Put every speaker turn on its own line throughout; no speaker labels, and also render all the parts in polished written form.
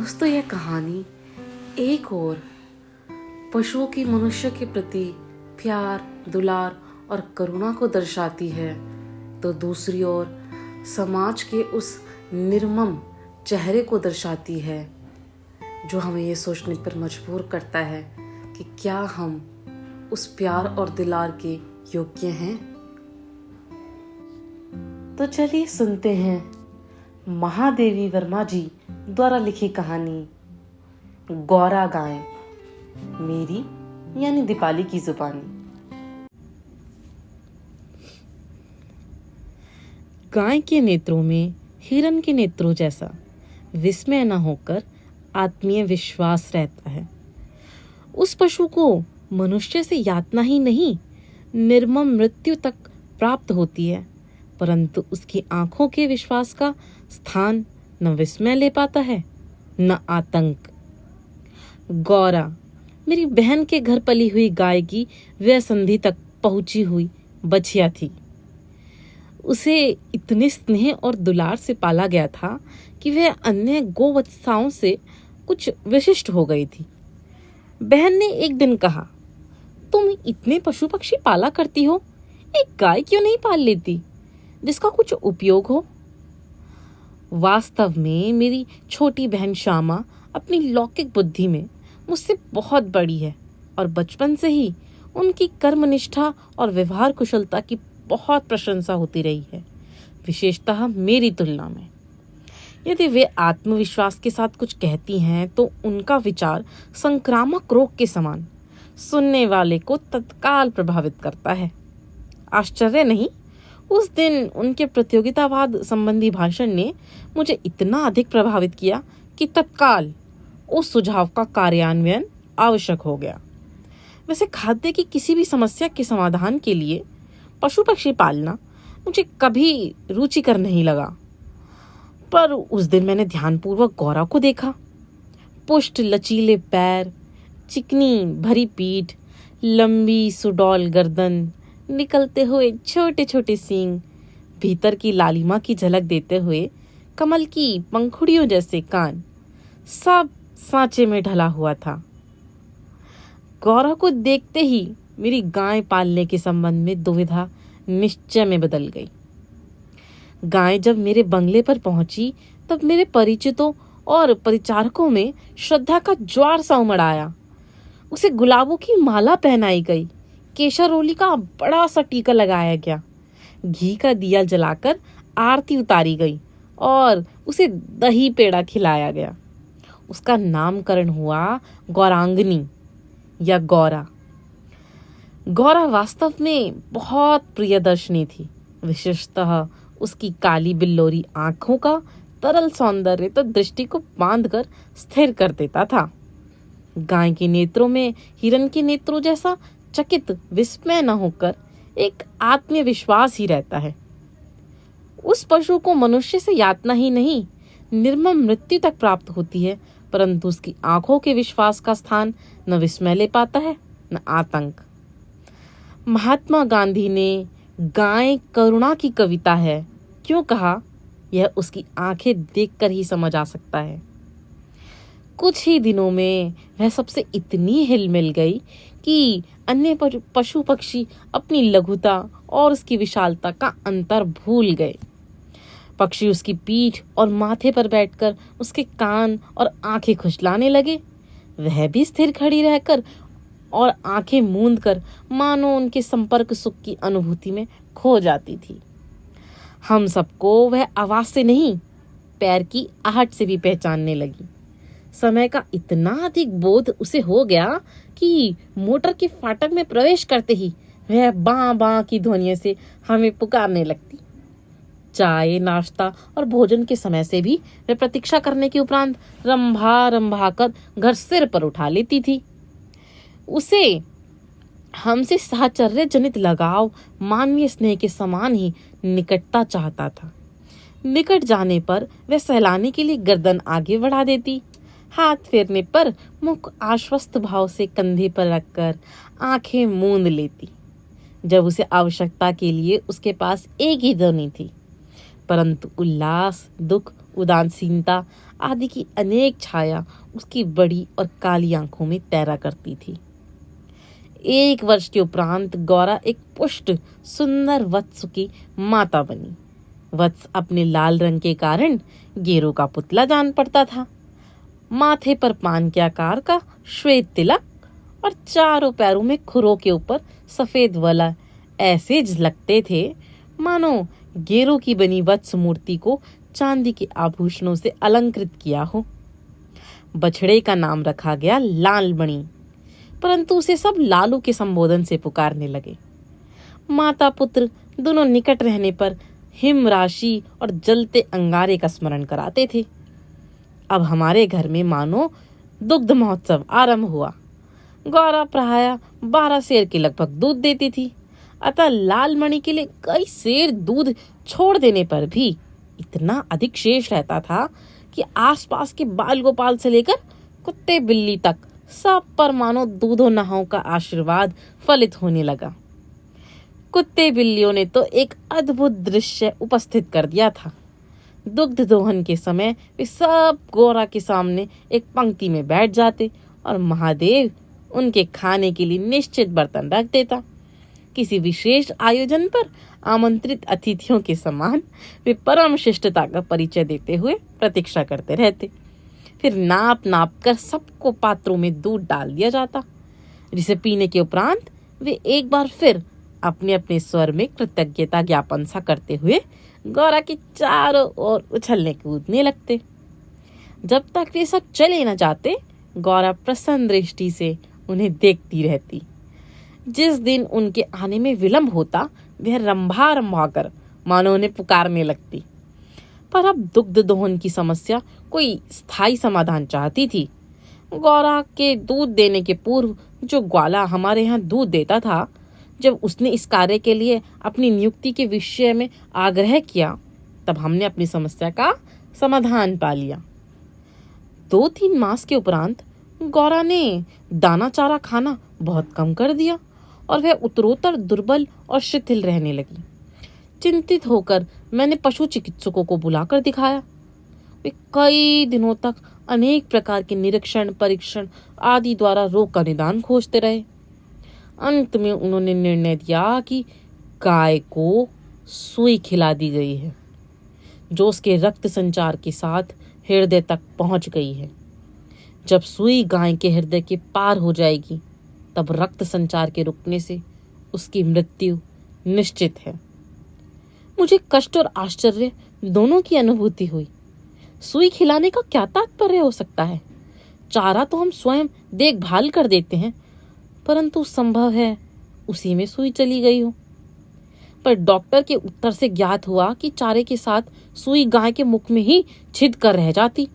दोस्तों, यह कहानी एक और पशुओं की मनुष्य के प्रति प्यार, दुलार और करुणा को दर्शाती है, तो दूसरी ओर समाज के उस निर्मम चेहरे को दर्शाती है, जो हमें ये सोचने पर मजबूर करता है कि क्या हम उस प्यार और दुलार के योग्य हैं। तो चलिए सुनते हैं महादेवी वर्मा जी द्वारा लिखी कहानी गौरा गाय, मेरी यानी दीपाली की जुबानी। गाय के नेत्रों में हिरन के नेत्रों जैसा विस्मय न होकर आत्मीय विश्वास रहता है। उस पशु को मनुष्य से यातना ही नहीं, निर्मम मृत्यु तक प्राप्त होती है, परंतु उसकी आंखों के विश्वास का स्थान न विस्मय ले पाता है न आतंक। गौरा मेरी बहन के घर पली हुई गाय की व्यसंधि तक पहुंची हुई बछिया थी। उसे इतने स्नेह और दुलार से पाला गया था कि वह अन्य गोवत्साओं से कुछ विशिष्ट हो गई थी। बहन ने एक दिन कहा, तुम इतने पशु पक्षी पाला करती हो, एक गाय क्यों नहीं पाल लेती जिसका कुछ उपयोग हो। वास्तव में मेरी छोटी बहन श्यामा अपनी लौकिक बुद्धि में मुझसे बहुत बड़ी है और बचपन से ही उनकी कर्मनिष्ठा और व्यवहार कुशलता की बहुत प्रशंसा होती रही है, विशेषतः मेरी तुलना में। यदि वे आत्मविश्वास के साथ कुछ कहती हैं तो उनका विचार संक्रामक रोग के समान सुनने वाले को तत्काल प्रभावित करता है। आश्चर्य नहीं, उस दिन उनके प्रतियोगितावाद संबंधी भाषण ने मुझे इतना अधिक प्रभावित किया कि तत्काल उस सुझाव का कार्यान्वयन आवश्यक हो गया। वैसे खाद्य की किसी भी समस्या के समाधान के लिए पशु पक्षी पालना मुझे कभी रुचिकर नहीं लगा, पर उस दिन मैंने ध्यानपूर्वक गौरा को देखा। पुष्ट लचीले पैर, चिकनी भरी पीठ, लंबी सुडौल गर्दन, निकलते हुए छोटे छोटे सींग, भीतर की लालिमा की झलक देते हुए कमल की पंखुड़ियों जैसे कान, सब सांचे में ढला हुआ था। गौरा को देखते ही मेरी गाय पालने के संबंध में दुविधा निश्चय में बदल गई। गाय जब मेरे बंगले पर पहुंची तब मेरे परिचितों और परिचारकों में श्रद्धा का ज्वार सा उमड़ आया। उसे गुलाबों की माला पहनाई गई, केशरोली का बड़ा सा टीका लगाया गया, घी का दिया जलाकर आरती उतारी गई और उसे दही पेड़ा खिलाया गया। उसका नामकरण हुआ गौरांगनी या गौरा। गौरा वास्तव में बहुत प्रियदर्शनी थी, विशेषतः उसकी काली बिल्लोरी आंखों का तरल सौंदर्य तो दृष्टि को बांधकर स्थिर कर देता था। गाय के नेत्रों में हिरन के नेत्रों जैसा चकित विस्मय न होकर एक आत्मीय विश्वास ही रहता है। उस पशु को मनुष्य से यातना ही नहीं, निर्मम मृत्यु तक प्राप्त होती है, परंतु उसकी आंखों के विश्वास का स्थान न विस्मय ले पाता है न आतंक। महात्मा गांधी ने गाय करुणा की कविता है क्यों कहा, यह उसकी आंखें देखकर ही समझ आ सकता है। कुछ ही दिनों में वह सबसे इतनी हिल मिल गई कि अन्य पशु पक्षी अपनी लघुता और उसकी विशालता का अंतर भूल गए। पक्षी उसकी पीठ और माथे पर बैठकर उसके कान और आंखें खुशलाने लगे। वह भी स्थिर खड़ी रहकर और आंखें मूंद कर मानो उनके संपर्क सुख की अनुभूति में खो जाती थी। हम सबको वह आवाज से नहीं, पैर की आहट से भी पहचानने लगी। समय का इतना अधिक बोध उसे हो गया कि मोटर के फाटक में प्रवेश करते ही वह बां बां की ध्वनियों से हमें पुकारने लगती। चाय, नाश्ता और भोजन के समय से भी वह प्रतीक्षा करने के उपरांत रंभा रंभा कर घर सिर पर उठा लेती थी। उसे हमसे साहचर्य जनित लगाव मानवीय स्नेह के समान ही निकटता चाहता था। निकट जाने पर वह सहलाने के लिए गर्दन आगे बढ़ा देती, हाथ फेरने पर मुख आश्वस्त भाव से कंधे पर रखकर आंखें मूंद लेती। जब उसे आवश्यकता के लिए उसके पास एक ही ध्वनि थी, परंतु उल्लास, दुख उदासीनता आदि की अनेक छाया उसकी बड़ी और काली आंखों में तैरा करती थी। 1 वर्ष के उपरांत गौरा एक पुष्ट सुंदर वत्स की माता बनी। वत्स अपने लाल रंग के कारण गेरो का पुतला जान पड़ता था। माथे पर पान के आकार का श्वेत तिलक और चारों पैरों में खुरों के ऊपर सफेद वलय ऐसे झलकते थे मानो गेरो की बनी वत्स मूर्ति को चांदी के आभूषणों से अलंकृत किया हो। बछड़े का नाम रखा गया लाल मणि, परंतु उसे सब लालू के संबोधन से पुकारने लगे। माता पुत्र दोनों निकट रहने पर हिम राशि और जलते अंगारे का स्मरण कराते थे। अब हमारे घर में मानो दुग्ध महोत्सव आरंभ हुआ। गौरा प्रायः 12 सेर के लगभग दूध देती थी, अतः लाल मणि के लिए कई सेर दूध छोड़ देने पर भी इतना अधिक शेष रहता था कि आसपास के बाल गोपाल से लेकर कुत्ते बिल्ली तक सब पर मानो दूधो नहाओं का आशीर्वाद फलित होने लगा। कुत्ते बिल्लियों ने तो एक अद्भुत दृश्य उपस्थित कर दिया था। दुग्ध दोहन के समय वे सब गौरा के सामने एक पंक्ति में बैठ जाते और महादेव उनके खाने के लिए निश्चित बर्तन रख देता। किसी विशेष आयोजन पर आमंत्रित अतिथियों के समान वे परम शिष्टता का परिचय देते हुए प्रतीक्षा करते रहते। फिर नाप नाप कर सबको पात्रों में दूध डाल दिया जाता, जिसे पीने के उपरांत वे एक बार फिर अपने अपने स्वर में कृतज्ञता ज्ञापन सा करते हुए गौरा के चारों ओर उछलने कूदने लगते। जब तक वे सब चले न जाते, गौरा प्रसन्न दृष्टि से उन्हें देखती रहती। जिस दिन उनके आने में विलंब होता, वह रंभा रंभा कर मानो उन्हें पुकारने लगती। पर अब दुग्ध दोहन की समस्या कोई स्थायी समाधान चाहती थी। गौरा के दूध देने के पूर्व जो ग्वाला हमारे यहाँ दूध देता था, जब उसने इस कार्य के लिए अपनी नियुक्ति के विषय में आग्रह किया, तब हमने अपनी समस्या का समाधान पा लिया। 2-3 मास के उपरांत गौरा ने दाना चारा खाना बहुत कम कर दिया और वह उत्तरोत्तर दुर्बल और शिथिल रहने लगी। चिंतित होकर मैंने पशु चिकित्सकों को बुलाकर दिखाया। वे कई दिनों तक अनेक प्रकार के निरीक्षण, परीक्षण आदि द्वारा रोग का निदान खोजते रहे। अंत में उन्होंने निर्णय दिया कि गाय को सुई खिला दी गई है, जो उसके रक्त संचार के साथ हृदय तक पहुंच गई है। जब सुई गाय के हृदय के पार हो जाएगी, तब रक्त संचार के रुकने से उसकी मृत्यु निश्चित है। मुझे कष्ट और आश्चर्य दोनों की अनुभूति हुई। सुई खिलाने का क्या तात्पर्य हो सकता है? चारा तो हम स्वयं देखभाल कर देते हैं, परंतु संभव है उसी में सुई चली गई हो। पर डॉक्टर के उत्तर से ज्ञात हुआ कि चारे के साथ सुई गाय के मुख में ही छिद कर रह जाती।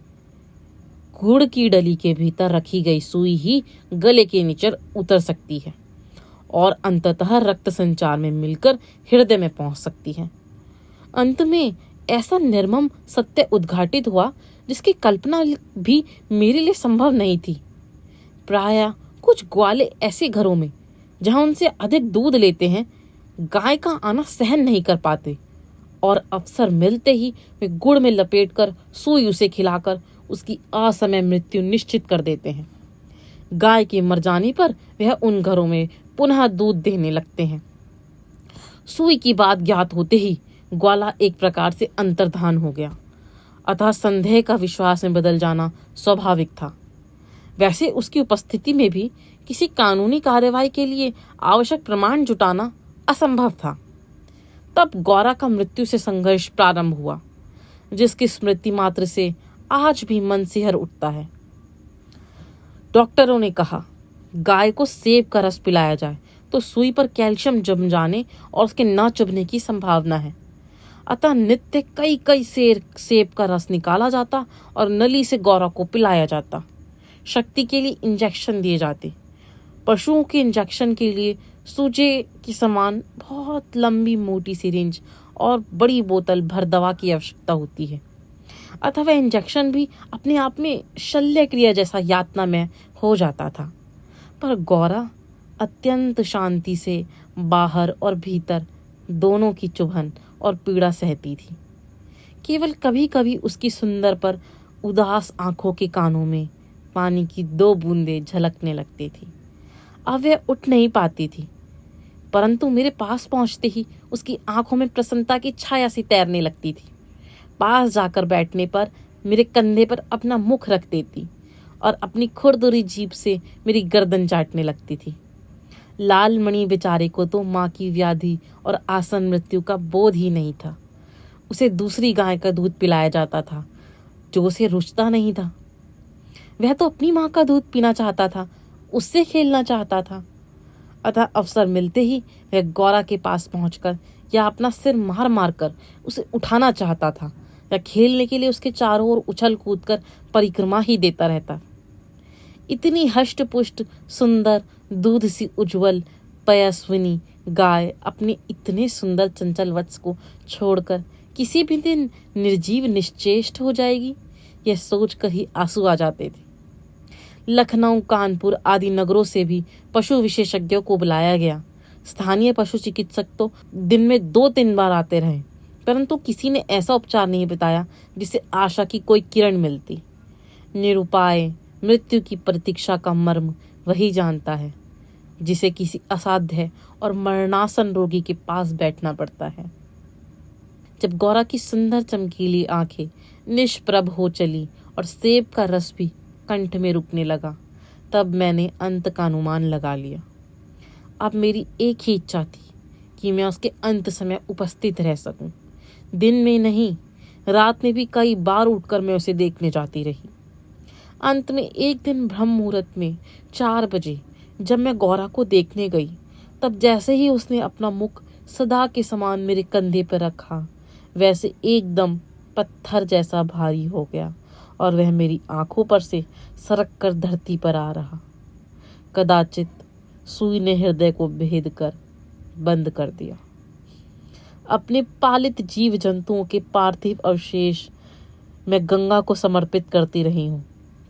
गुड़ की डली के भीतर रखी गई सुई ही गले के नीचे उतर सकती है और अंततः रक्त संचार में मिलकर हृदय में पहुंच सकती है। अंत में ऐसा निर्मम सत्य उद्घाटित हुआ जिसकी कल्पना भी मेरे लिए संभव नहीं थी। प्रायः कुछ ग्वाले ऐसे घरों में जहां उनसे अधिक दूध लेते हैं, गाय का आना सहन नहीं कर पाते और अवसर मिलते ही वे गुड़ में लपेटकर सुई उसे खिलाकर उसकी असमय मृत्यु निश्चित कर देते हैं। गाय के मर जाने पर वह उन घरों में पुनः दूध देने लगते हैं। सुई की बात ज्ञात होते ही ग्वाला एक प्रकार से अंतर्धान हो गया, अतः संदेह का विश्वास में बदल जाना स्वाभाविक था। वैसे उसकी उपस्थिति में भी किसी कानूनी कार्यवाही के लिए आवश्यक प्रमाण जुटाना असंभव था। तब गौरा का मृत्यु से संघर्ष प्रारंभ हुआ, जिसकी स्मृति मात्र से आज भी मन सिहर उठता है। डॉक्टरों ने कहा, गाय को सेब का रस पिलाया जाए तो सुई पर कैल्शियम जम जाने और उसके न चुभने की संभावना है। अतः नित्य कई सेर सेब का रस निकाला जाता और नली से गौरा को पिलाया जाता। शक्ति के लिए इंजेक्शन दिए जाते। पशुओं के इंजेक्शन के लिए सूजे की समान बहुत लंबी मोटी सिरिंज और बड़ी बोतल भर दवा की आवश्यकता होती है। अतः वह इंजेक्शन भी अपने आप में शल्य क्रिया जैसा यातना में हो जाता था। पर गौरा अत्यंत शांति से बाहर और भीतर दोनों की चुभन और पीड़ा सहती थी। केवल कभी कभी उसकी सुंदर पर उदास आंखों के कानों में पानी की 2 बूंदें झलकने लगती थी। अब वह उठ नहीं पाती थी, परंतु मेरे पास पहुंचते ही उसकी आंखों में प्रसन्नता की छाया सी तैरने लगती थी। पास जाकर बैठने पर मेरे कंधे पर अपना मुख रख देती और अपनी खुरदुरी जीभ से मेरी गर्दन चाटने लगती थी। लाल मणि बेचारे को तो माँ की व्याधि और आसन मृत्यु का बोध ही नहीं था। उसे दूसरी गाय का दूध पिलाया जाता था जो उसे रुचता नहीं था। वह तो अपनी माँ का दूध पीना चाहता था, उससे खेलना चाहता था। अतः अवसर मिलते ही वह गौरा के पास पहुंचकर या अपना सिर मार मार कर उसे उठाना चाहता था या खेलने के लिए उसके चारों ओर उछल कूद कर परिक्रमा ही देता रहता। इतनी हष्ट पुष्ट सुंदर दूध सी उज्जवल पयस्विनी गाय अपने इतने सुंदर चंचल वत्स को छोड़कर किसी भी दिन निर्जीव निश्चेष्ट हो जाएगी, यह सोचकर ही आंसू आ जाते थे। लखनऊ, कानपुर आदि नगरों से भी पशु विशेषज्ञों को बुलाया गया। स्थानीय पशु चिकित्सक तो दिन में 2-3 बार आते रहे, परंतु किसी ने ऐसा उपचार नहीं बताया जिससे आशा की कोई किरण मिलती। निरुपाय मृत्यु की प्रतीक्षा का मर्म वही जानता है जिसे किसी असाध्य और मरणासन रोगी के पास बैठना पड़ता है। जब गौरा की सुंदर चमकीली आंखें निष्प्रभ हो चली और सेब का रस भी कंठ में रुकने लगा, तब मैंने अंत का अनुमान लगा लिया। अब मेरी एक ही इच्छा थी कि मैं उसके अंत समय उपस्थित रह सकूं। दिन में नहीं, रात में भी कई बार उठकर मैं उसे देखने जाती रही। अंत में एक दिन ब्रह्म मुहूर्त में 4 बजे जब मैं गौरा को देखने गई, तब जैसे ही उसने अपना मुख सदा के समान मेरे कंधे पर रखा, वैसे एकदम पत्थर जैसा भारी हो गया और वह मेरी आंखों पर से सरक कर धरती पर आ रहा। कदाचित सुई ने हृदय को भेद कर बंद कर दिया। अपने पालित जीव जंतुओं के पार्थिव अवशेष मैं गंगा को समर्पित करती रही हूँ।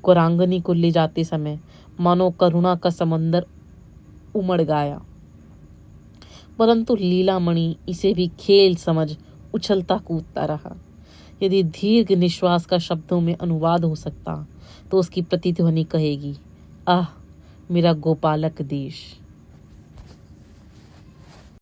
कुरांगनी को ले जाते समय मानो करुणा का समंदर उमड़ गया, परंतु लीलामणि इसे भी खेल समझ उछलता कूदता रहा। यदि दीर्घ निश्वास का शब्दों में अनुवाद हो सकता तो उसकी प्रतिध्वनि कहेगी, आह मेरा गोपालक देश।